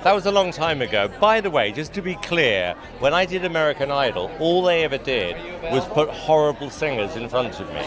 That was a long time ago. By the way, just to be clear, when I did American Idol, all they ever did was put horrible singers in front of me.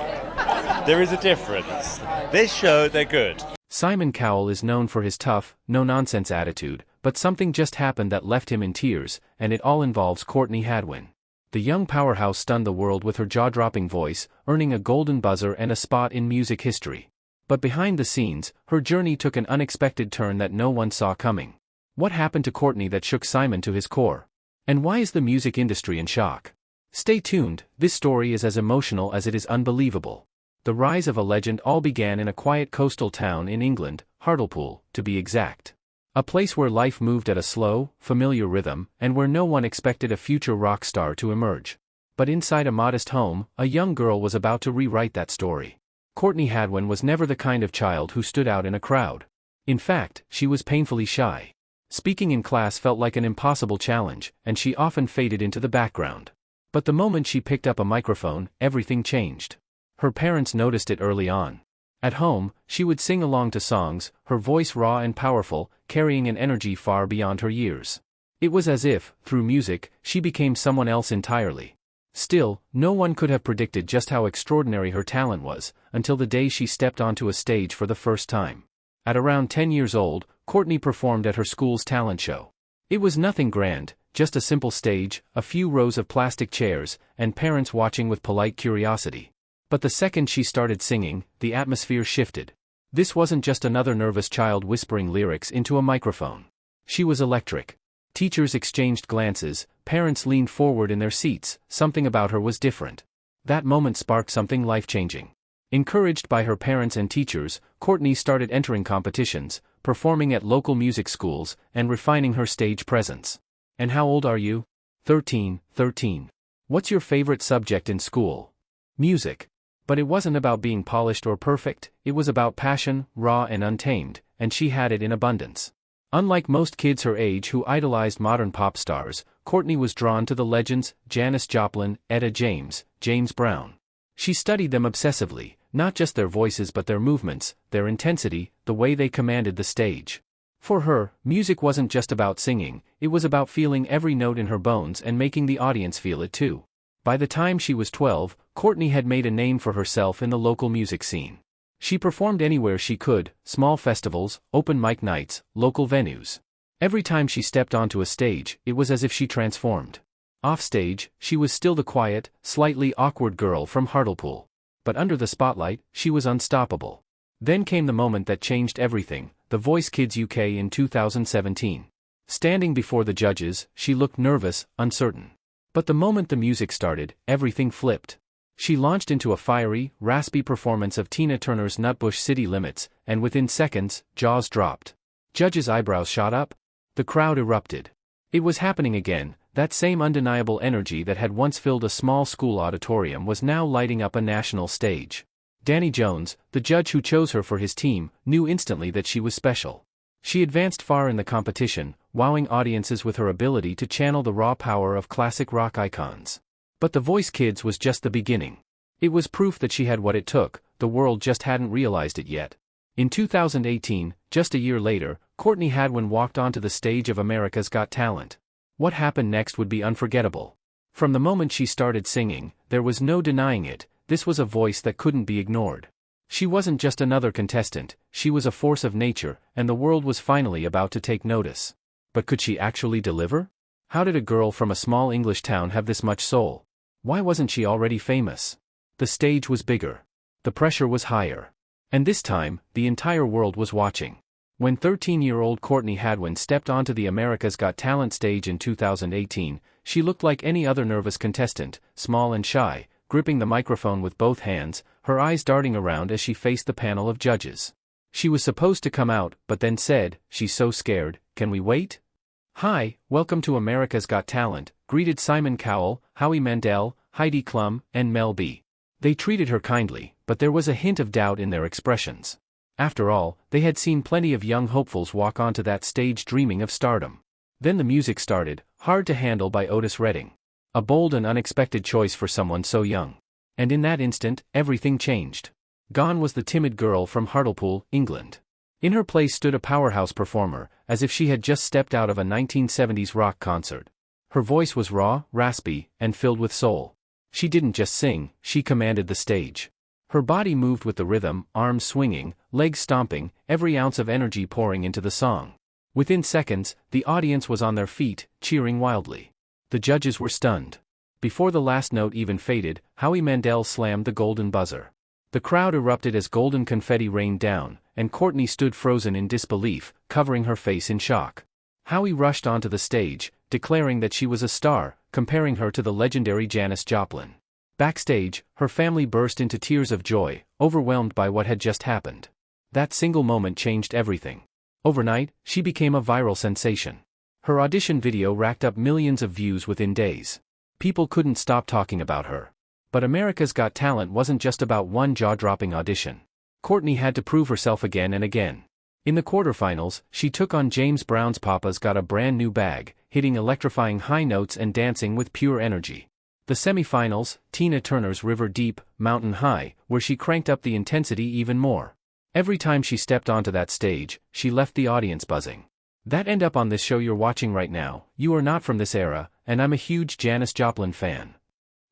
There is a difference. This show, they're good. Simon Cowell is known for his tough, no-nonsense attitude, but something just happened that left him in tears, and it all involves Courtney Hadwin. The young powerhouse stunned the world with her jaw-dropping voice, earning a golden buzzer and a spot in music history. But behind the scenes, her journey took an unexpected turn that no one saw coming. What happened to Courtney that shook Simon to his core? And why is the music industry in shock? Stay tuned, this story is as emotional as it is unbelievable. The rise of a legend all began in a quiet coastal town in England, Hartlepool, to be exact. A place where life moved at a slow, familiar rhythm, and where no one expected a future rock star to emerge. But inside a modest home, a young girl was about to rewrite that story. Courtney Hadwin was never the kind of child who stood out in a crowd. In fact, she was painfully shy. Speaking in class felt like an impossible challenge, and she often faded into the background. But the moment she picked up a microphone, everything changed. Her parents noticed it early on. At home, she would sing along to songs, her voice raw and powerful, carrying an energy far beyond her years. It was as if, through music, she became someone else entirely. Still, no one could have predicted just how extraordinary her talent was, until the day she stepped onto a stage for the first time. At around 10 years old, Courtney performed at her school's talent show. It was nothing grand, just a simple stage, a few rows of plastic chairs, and parents watching with polite curiosity. But the second she started singing, the atmosphere shifted. This wasn't just another nervous child whispering lyrics into a microphone. She was electric. Teachers exchanged glances, parents leaned forward in their seats, something about her was different. That moment sparked something life-changing. Encouraged by her parents and teachers, Courtney started entering competitions, performing at local music schools, and refining her stage presence. And how old are you? 13. What's your favorite subject in school? Music. But it wasn't about being polished or perfect, it was about passion, raw and untamed, and she had it in abundance. Unlike most kids her age who idolized modern pop stars, Courtney was drawn to the legends, Janis Joplin, Etta James, James Brown. She studied them obsessively, not just their voices but their movements, their intensity, the way they commanded the stage. For her, music wasn't just about singing, it was about feeling every note in her bones and making the audience feel it too. By the time she was 12, Courtney had made a name for herself in the local music scene. She performed anywhere she could, small festivals, open mic nights, local venues. Every time she stepped onto a stage, it was as if she transformed. Offstage, she was still the quiet, slightly awkward girl from Hartlepool. But under the spotlight, she was unstoppable. Then came the moment that changed everything, The Voice Kids UK in 2017. Standing before the judges, she looked nervous, uncertain. But the moment the music started, everything flipped. She launched into a fiery, raspy performance of Tina Turner's Nutbush City Limits, and within seconds, jaws dropped. Judges' eyebrows shot up. The crowd erupted. It was happening again, that same undeniable energy that had once filled a small school auditorium was now lighting up a national stage. Danny Jones, the judge who chose her for his team, knew instantly that she was special. She advanced far in the competition, wowing audiences with her ability to channel the raw power of classic rock icons. But The Voice Kids was just the beginning. It was proof that she had what it took, the world just hadn't realized it yet. In 2018, just a year later, Courtney Hadwin walked onto the stage of America's Got Talent. What happened next would be unforgettable. From the moment she started singing, there was no denying it, this was a voice that couldn't be ignored. She wasn't just another contestant, she was a force of nature, and the world was finally about to take notice. But could she actually deliver? How did a girl from a small English town have this much soul? Why wasn't she already famous? The stage was bigger. The pressure was higher. And this time, the entire world was watching. When 13-year-old Courtney Hadwin stepped onto the America's Got Talent stage in 2018, she looked like any other nervous contestant, small and shy, gripping the microphone with both hands, her eyes darting around as she faced the panel of judges. She was supposed to come out, but then said, "She's so scared, can we wait?" "Hi, welcome to America's Got Talent," greeted Simon Cowell, Howie Mandel, Heidi Klum, and Mel B. They treated her kindly, but there was a hint of doubt in their expressions. After all, they had seen plenty of young hopefuls walk onto that stage dreaming of stardom. Then the music started, Hard to Handle by Otis Redding. A bold and unexpected choice for someone so young. And in that instant, everything changed. Gone was the timid girl from Hartlepool, England. In her place stood a powerhouse performer, as if she had just stepped out of a 1970s rock concert. Her voice was raw, raspy, and filled with soul. She didn't just sing, she commanded the stage. Her body moved with the rhythm, arms swinging, legs stomping, every ounce of energy pouring into the song. Within seconds, the audience was on their feet, cheering wildly. The judges were stunned. Before the last note even faded, Howie Mandel slammed the golden buzzer. The crowd erupted as golden confetti rained down, and Courtney stood frozen in disbelief, covering her face in shock. Howie rushed onto the stage, declaring that she was a star, comparing her to the legendary Janis Joplin. Backstage, her family burst into tears of joy, overwhelmed by what had just happened. That single moment changed everything. Overnight, she became a viral sensation. Her audition video racked up millions of views within days. People couldn't stop talking about her. But America's Got Talent wasn't just about one jaw-dropping audition. Courtney had to prove herself again and again. In the quarterfinals, she took on James Brown's Papa's Got a Brand New Bag, hitting electrifying high notes and dancing with pure energy. The semifinals, Tina Turner's River Deep, Mountain High, where she cranked up the intensity even more. Every time she stepped onto that stage, she left the audience buzzing. That end up on this show you're watching right now. You are not from this era, and I'm a huge Janis Joplin fan.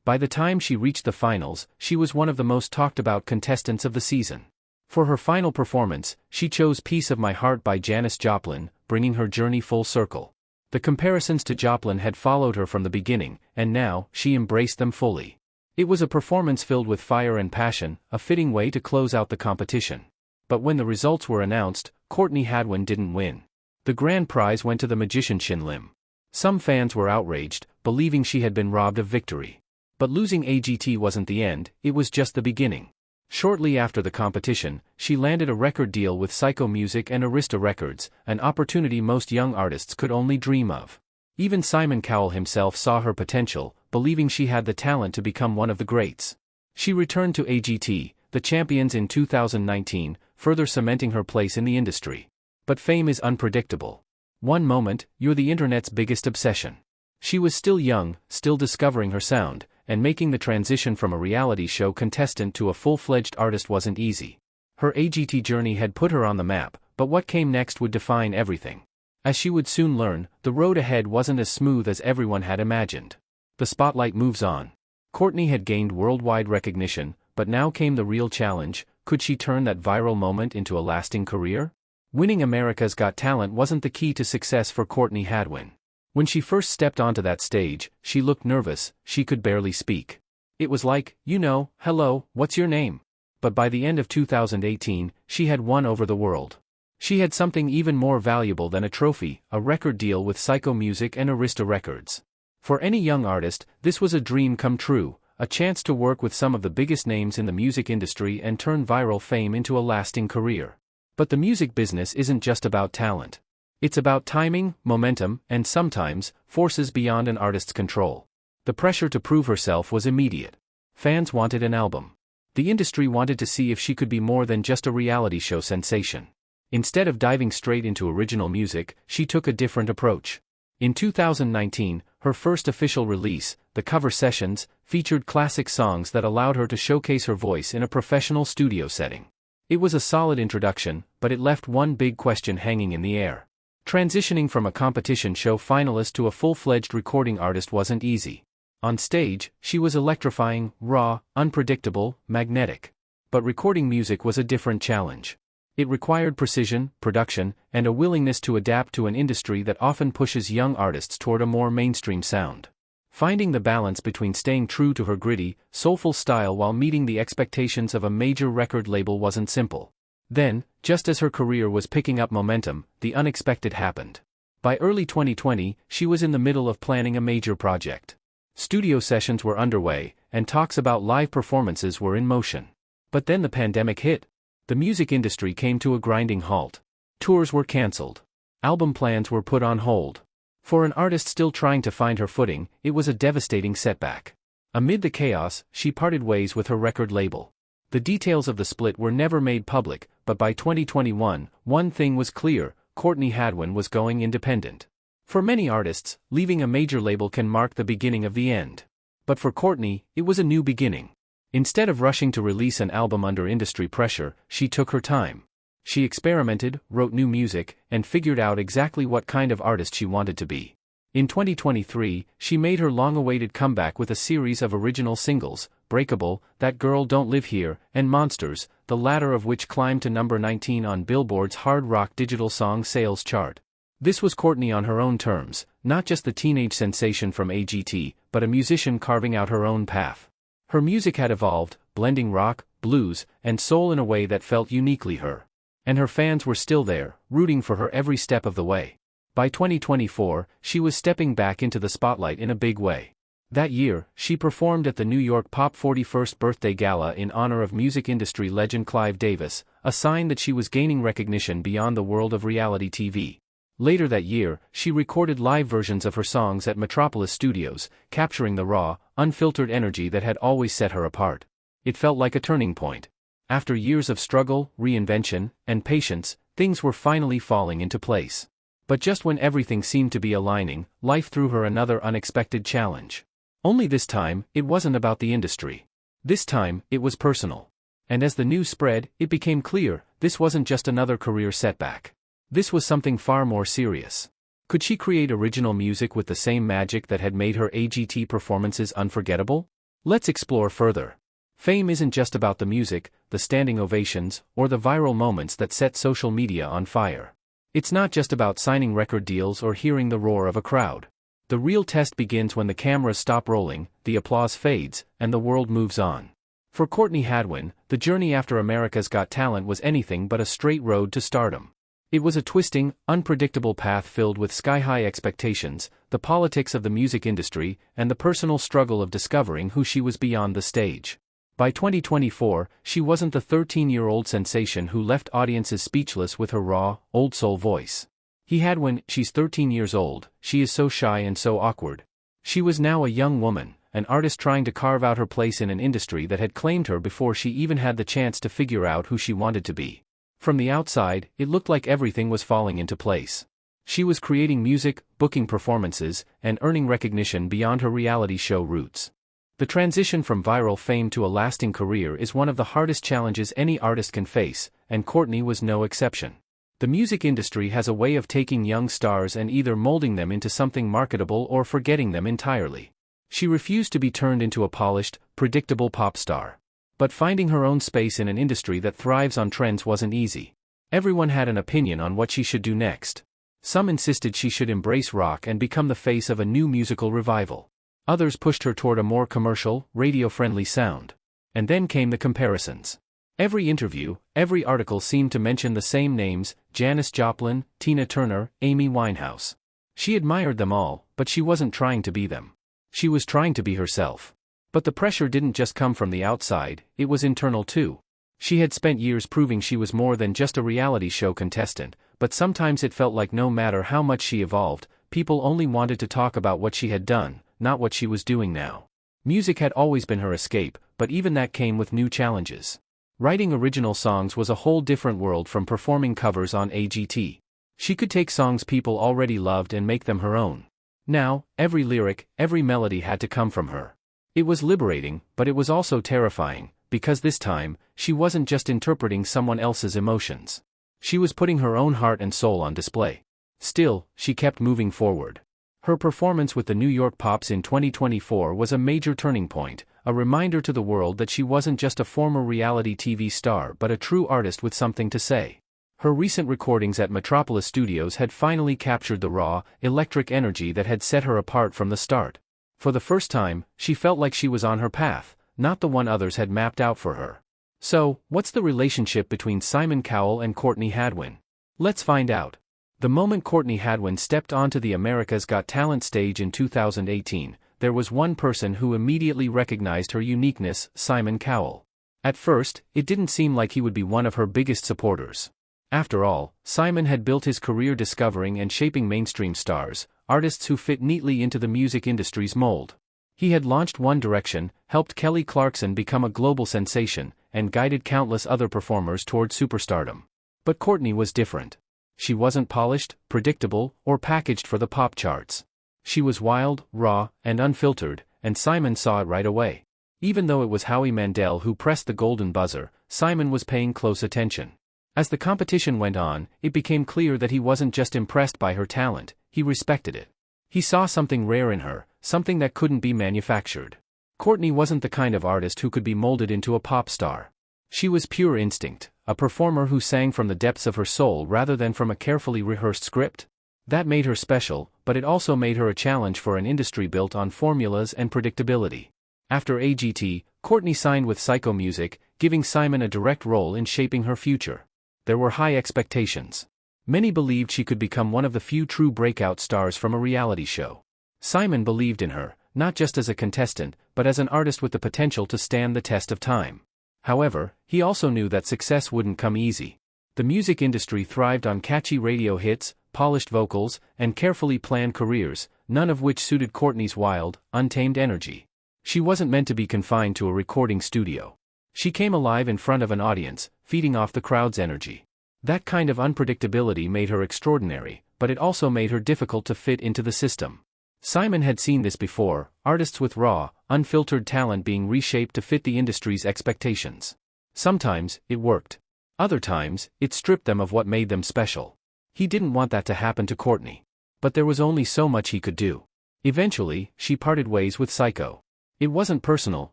By the time she reached the finals, she was one of the most talked about contestants of the season. For her final performance, she chose Piece of My Heart by Janis Joplin, bringing her journey full circle. The comparisons to Joplin had followed her from the beginning, and now, she embraced them fully. It was a performance filled with fire and passion, a fitting way to close out the competition. But when the results were announced, Courtney Hadwin didn't win. The grand prize went to the magician Shin Lim. Some fans were outraged, believing she had been robbed of victory. But losing AGT wasn't the end, it was just the beginning. Shortly after the competition, she landed a record deal with Psycho Music and Arista Records, an opportunity most young artists could only dream of. Even Simon Cowell himself saw her potential, believing she had the talent to become one of the greats. She returned to AGT, the champions in 2019, further cementing her place in the industry. But fame is unpredictable. One moment, you're the internet's biggest obsession. She was still young, still discovering her sound, and making the transition from a reality show contestant to a full-fledged artist wasn't easy. Her AGT journey had put her on the map, but what came next would define everything. As she would soon learn, the road ahead wasn't as smooth as everyone had imagined. The spotlight moves on. Courtney had gained worldwide recognition, but now came the real challenge: could she turn that viral moment into a lasting career? Winning America's Got Talent wasn't the key to success for Courtney Hadwin. When she first stepped onto that stage, she looked nervous, she could barely speak. It was like, hello, what's your name? But by the end of 2018, she had won over the world. She had something even more valuable than a trophy, a record deal with Psycho Music and Arista Records. For any young artist, this was a dream come true, a chance to work with some of the biggest names in the music industry and turn viral fame into a lasting career. But the music business isn't just about talent. It's about timing, momentum, and sometimes, forces beyond an artist's control. The pressure to prove herself was immediate. Fans wanted an album. The industry wanted to see if she could be more than just a reality show sensation. Instead of diving straight into original music, she took a different approach. In 2019, her first official release, The Cover Sessions, featured classic songs that allowed her to showcase her voice in a professional studio setting. It was a solid introduction, but it left one big question hanging in the air. Transitioning from a competition show finalist to a full-fledged recording artist wasn't easy. On stage, she was electrifying, raw, unpredictable, magnetic. But recording music was a different challenge. It required precision, production, and a willingness to adapt to an industry that often pushes young artists toward a more mainstream sound. Finding the balance between staying true to her gritty, soulful style while meeting the expectations of a major record label wasn't simple. Then, just as her career was picking up momentum, the unexpected happened. By early 2020, she was in the middle of planning a major project. Studio sessions were underway, and talks about live performances were in motion. But then the pandemic hit. The music industry came to a grinding halt. Tours were cancelled. Album plans were put on hold. For an artist still trying to find her footing, it was a devastating setback. Amid the chaos, she parted ways with her record label. The details of the split were never made public, but by 2021, one thing was clear: Courtney Hadwin was going independent. For many artists, leaving a major label can mark the beginning of the end. But for Courtney, it was a new beginning. Instead of rushing to release an album under industry pressure, she took her time. She experimented, wrote new music, and figured out exactly what kind of artist she wanted to be. In 2023, she made her long-awaited comeback with a series of original singles, Breakable, That Girl Don't Live Here, and Monsters, the latter of which climbed to number 19 on Billboard's Hard Rock Digital Song Sales chart. This was Courtney on her own terms, not just the teenage sensation from AGT, but a musician carving out her own path. Her music had evolved, blending rock, blues, and soul in a way that felt uniquely her. And her fans were still there, rooting for her every step of the way. By 2024, she was stepping back into the spotlight in a big way. That year, she performed at the New York Pop 41st Birthday Gala in honor of music industry legend Clive Davis, a sign that she was gaining recognition beyond the world of reality TV. Later that year, she recorded live versions of her songs at Metropolis Studios, capturing the raw, unfiltered energy that had always set her apart. It felt like a turning point. After years of struggle, reinvention, and patience, things were finally falling into place. But just when everything seemed to be aligning, life threw her another unexpected challenge. Only this time, it wasn't about the industry. This time, it was personal. And as the news spread, it became clear, this wasn't just another career setback. This was something far more serious. Could she create original music with the same magic that had made her AGT performances unforgettable? Let's explore further. Fame isn't just about the music, the standing ovations, or the viral moments that set social media on fire. It's not just about signing record deals or hearing the roar of a crowd. The real test begins when the cameras stop rolling, the applause fades, and the world moves on. For Courtney Hadwin, the journey after America's Got Talent was anything but a straight road to stardom. It was a twisting, unpredictable path filled with sky-high expectations, the politics of the music industry, and the personal struggle of discovering who she was beyond the stage. By 2024, she wasn't the 13-year-old sensation who left audiences speechless with her raw, old-soul voice. Hadwin, she's 13 years old, she is so shy and so awkward. She was now a young woman, an artist trying to carve out her place in an industry that had claimed her before she even had the chance to figure out who she wanted to be. From the outside, it looked like everything was falling into place. She was creating music, booking performances, and earning recognition beyond her reality show roots. The transition from viral fame to a lasting career is one of the hardest challenges any artist can face, and Courtney was no exception. The music industry has a way of taking young stars and either molding them into something marketable or forgetting them entirely. She refused to be turned into a polished, predictable pop star. But finding her own space in an industry that thrives on trends wasn't easy. Everyone had an opinion on what she should do next. Some insisted she should embrace rock and become the face of a new musical revival. Others pushed her toward a more commercial, radio-friendly sound. And then came the comparisons. Every interview, every article seemed to mention the same names: Janis Joplin, Tina Turner, Amy Winehouse. She admired them all, but she wasn't trying to be them. She was trying to be herself. But the pressure didn't just come from the outside, it was internal too. She had spent years proving she was more than just a reality show contestant, but sometimes it felt like no matter how much she evolved, people only wanted to talk about what she had done, not what she was doing now. Music had always been her escape, but even that came with new challenges. Writing original songs was a whole different world from performing covers on AGT. She could take songs people already loved and make them her own. Now, every lyric, every melody had to come from her. It was liberating, but it was also terrifying, because this time, she wasn't just interpreting someone else's emotions. She was putting her own heart and soul on display. Still, she kept moving forward. Her performance with the New York Pops in 2024 was a major turning point, a reminder to the world that she wasn't just a former reality TV star but a true artist with something to say. Her recent recordings at Metropolis Studios had finally captured the raw, electric energy that had set her apart from the start. For the first time, she felt like she was on her path, not the one others had mapped out for her. So, what's the relationship between Simon Cowell and Courtney Hadwin? Let's find out. The moment Courtney Hadwin stepped onto the America's Got Talent stage in 2018, there was one person who immediately recognized her uniqueness: Simon Cowell. At first, it didn't seem like he would be one of her biggest supporters. After all, Simon had built his career discovering and shaping mainstream stars, artists who fit neatly into the music industry's mold. He had launched One Direction, helped Kelly Clarkson become a global sensation, and guided countless other performers toward superstardom. But Courtney was different. She wasn't polished, predictable, or packaged for the pop charts. She was wild, raw, and unfiltered, and Simon saw it right away. Even though it was Howie Mandel who pressed the golden buzzer, Simon was paying close attention. As the competition went on, it became clear that he wasn't just impressed by her talent, he respected it. He saw something rare in her, something that couldn't be manufactured. Courtney wasn't the kind of artist who could be molded into a pop star. She was pure instinct, a performer who sang from the depths of her soul rather than from a carefully rehearsed script. That made her special, but it also made her a challenge for an industry built on formulas and predictability. After AGT, Courtney signed with Psycho Music, giving Simon a direct role in shaping her future. There were high expectations. Many believed she could become one of the few true breakout stars from a reality show. Simon believed in her, not just as a contestant, but as an artist with the potential to stand the test of time. However, he also knew that success wouldn't come easy. The music industry thrived on catchy radio hits, polished vocals, and carefully planned careers, none of which suited Courtney's wild, untamed energy. She wasn't meant to be confined to a recording studio. She came alive in front of an audience, feeding off the crowd's energy. That kind of unpredictability made her extraordinary, but it also made her difficult to fit into the system. Simon had seen this before, artists with raw, unfiltered talent being reshaped to fit the industry's expectations. Sometimes, it worked. Other times, it stripped them of what made them special. He didn't want that to happen to Courtney. But there was only so much he could do. Eventually, she parted ways with Psycho. It wasn't personal,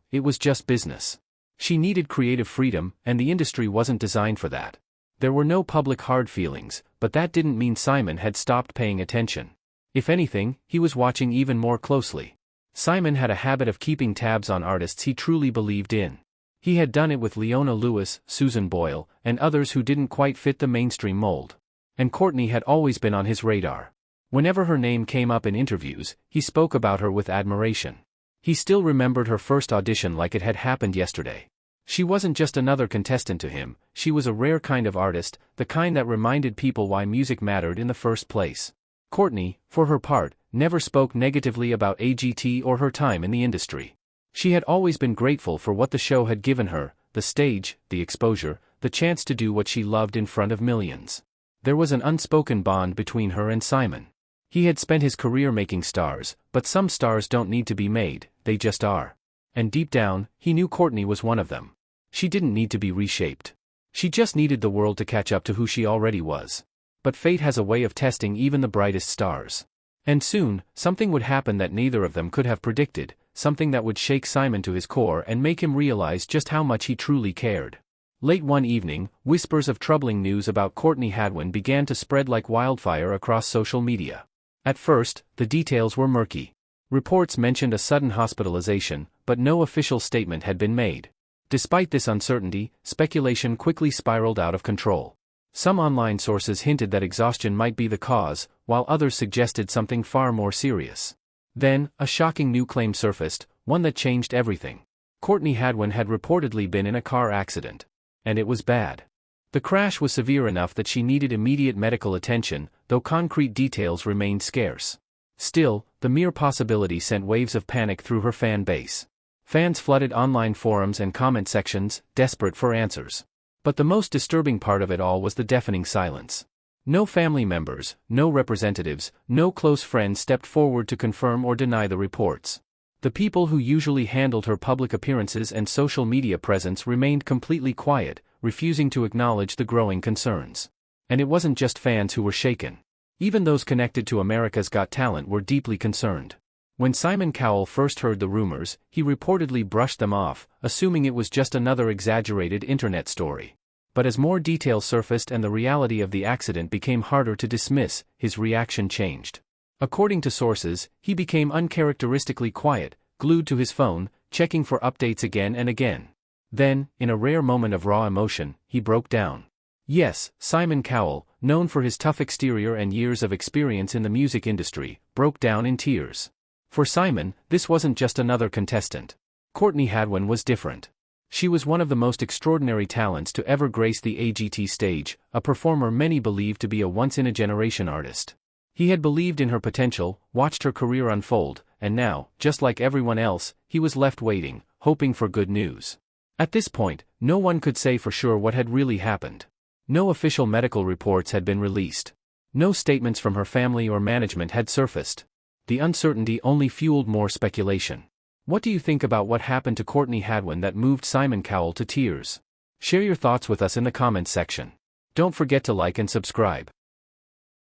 it was just business. She needed creative freedom, and the industry wasn't designed for that. There were no public hard feelings, but that didn't mean Simon had stopped paying attention. If anything, he was watching even more closely. Simon had a habit of keeping tabs on artists he truly believed in. He had done it with Leona Lewis, Susan Boyle, and others who didn't quite fit the mainstream mold. And Courtney had always been on his radar. Whenever her name came up in interviews, he spoke about her with admiration. He still remembered her first audition like it had happened yesterday. She wasn't just another contestant to him, she was a rare kind of artist, the kind that reminded people why music mattered in the first place. Courtney, for her part, never spoke negatively about AGT or her time in the industry. She had always been grateful for what the show had given her, the stage, the exposure, the chance to do what she loved in front of millions. There was an unspoken bond between her and Simon. He had spent his career making stars, but some stars don't need to be made, they just are. And deep down, he knew Courtney was one of them. She didn't need to be reshaped. She just needed the world to catch up to who she already was. But fate has a way of testing even the brightest stars. And soon, something would happen that neither of them could have predicted, something that would shake Simon to his core and make him realize just how much he truly cared. Late one evening, whispers of troubling news about Courtney Hadwin began to spread like wildfire across social media. At first, the details were murky. Reports mentioned a sudden hospitalization, but no official statement had been made. Despite this uncertainty, speculation quickly spiraled out of control. Some online sources hinted that exhaustion might be the cause, while others suggested something far more serious. Then, a shocking new claim surfaced, one that changed everything. Courtney Hadwin had reportedly been in a car accident. And it was bad. The crash was severe enough that she needed immediate medical attention, though concrete details remained scarce. Still, the mere possibility sent waves of panic through her fan base. Fans flooded online forums and comment sections, desperate for answers. But the most disturbing part of it all was the deafening silence. No family members, no representatives, no close friends stepped forward to confirm or deny the reports. The people who usually handled her public appearances and social media presence remained completely quiet, refusing to acknowledge the growing concerns. And it wasn't just fans who were shaken. Even those connected to America's Got Talent were deeply concerned. When Simon Cowell first heard the rumors, he reportedly brushed them off, assuming it was just another exaggerated internet story. But as more details surfaced and the reality of the accident became harder to dismiss, his reaction changed. According to sources, he became uncharacteristically quiet, glued to his phone, checking for updates again and again. Then, in a rare moment of raw emotion, he broke down. Yes, Simon Cowell, known for his tough exterior and years of experience in the music industry, broke down in tears. For Simon, this wasn't just another contestant. Courtney Hadwin was different. She was one of the most extraordinary talents to ever grace the AGT stage, a performer many believed to be a once-in-a-generation artist. He had believed in her potential, watched her career unfold, and now, just like everyone else, he was left waiting, hoping for good news. At this point, no one could say for sure what had really happened. No official medical reports had been released. No statements from her family or management had surfaced. The uncertainty only fueled more speculation. What do you think about what happened to Courtney Hadwin that moved Simon Cowell to tears? Share your thoughts with us in the comments section. Don't forget to like and subscribe.